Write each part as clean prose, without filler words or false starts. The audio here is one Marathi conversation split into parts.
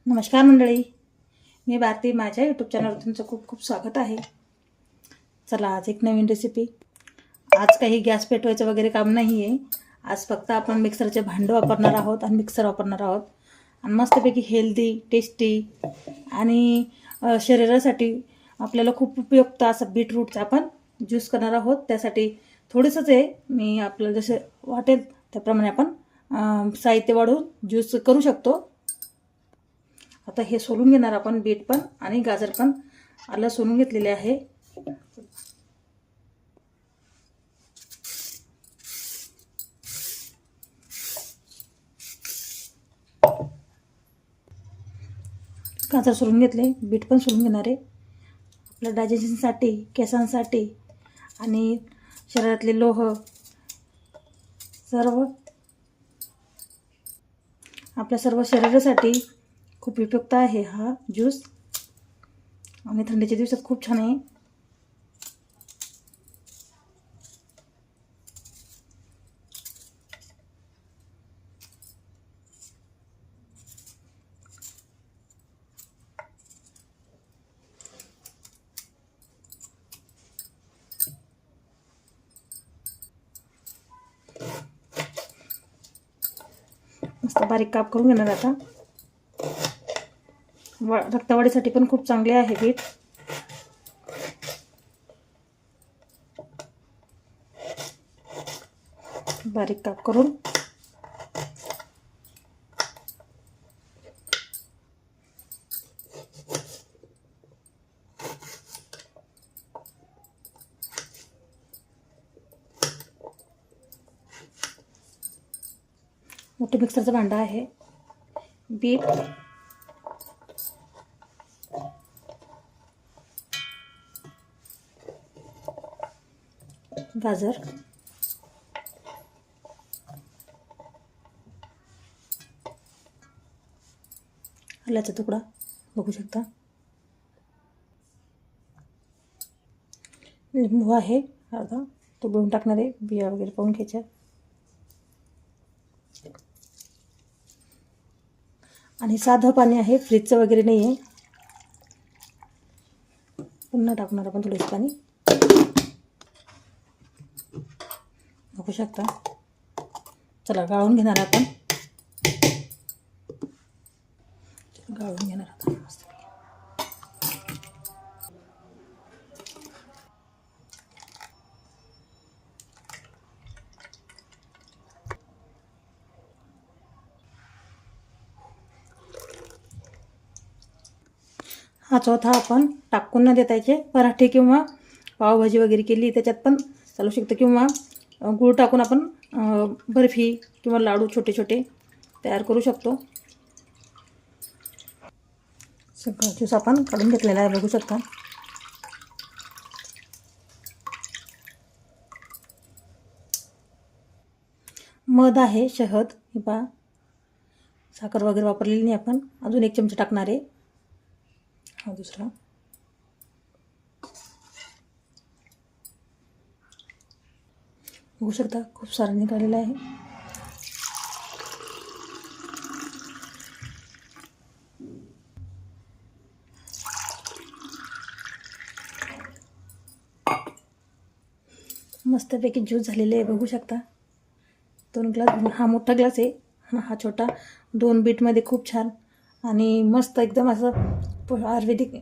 नमस्कार मंडळी, मी भारती. माझ्या यूट्यूब चॅनलवर तुमचं खूप खूप स्वागत आहे. चला आज एक नवीन रेसिपी. आज काही गॅस पेटवायचं वगैरे काम नाही आहे. आज फक्त आपण मिक्सरचे भांडं वापरणार आहोत आणि मिक्सर वापरणार आहोत आणि मस्तपैकी हेल्दी, टेस्टी आणि शरीरासाठी आपल्याला खूप उपयुक्त असं बीटरूटचा आपण ज्यूस करणार आहोत. त्यासाठी थोडंसंच आहे, मी आपल्याला जसं वाटेल त्याप्रमाणे आपण साहित्य वाढवून ज्यूस करू शकतो. आता हे सोलून घेणार आपण, बीट पण आणि गाजर पण आलं सोलून घेतलेले आहे. गाजर सोलून घेतले, बीट पण सोलून घेणार आहे. आपल्या डायजेशनसाठी, केसांसाठी आणि शरीरातले लोह सर्व शरीरासाठी खूप उपयुक्त आहे हा ज्यूस आणि थंडीच्या दिवसात खूप छान आहे. मस्त बारीक काप करून घेणार. आता रक्तवाढीसाठी पण खूप चांगले आहे बीट. बारीक काप करून मोठे मिक्सरचं भांडं आहे. बीट, गाजर, आल्याचा तुकडा बघू शकता, लिंबू आहे अर्धा, तो पिळून टाकणार आहे, बिया वगैरे पाहून घ्यायच्या. आणि साधं पाणी आहे, फ्रीजचं वगैरे नाही आहे. पुन्हा टाकणार आपण थोडंसं पाणी, बघू शकता. चला गाळून घेणार आपण, गाळून घेणार आता मस्त. हा चौथा आपण टाकून न देता याचे पराठे किंवा पावभाजी वगैरे केली त्याच्यात पण चालू शकतं, किंवा गूळ टाकून आपण बर्फी किंवा लाडू छोटे छोटे तयार करू शकतो. सगळं ज्यूस आपण काढून घेतलेला आहे, बघू शकता. मध आहे, शहद, हे पहा, साखर वगैरे वापरलेली नाही आपण. अजून 1 चमचा टाकणार आहे. हा दुसरा, बघू शकता खूप सारं निघालेलं आहे. मस्तपैकी ज्यूस झालेले आहे, बघू शकता. 2 ग्लास, हा मोठा ग्लास आहे, हा छोटा. 2 बीटमध्ये खूप छान आणि मस्त एकदम असं आयुर्वेदिक.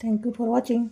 Thank you for watching.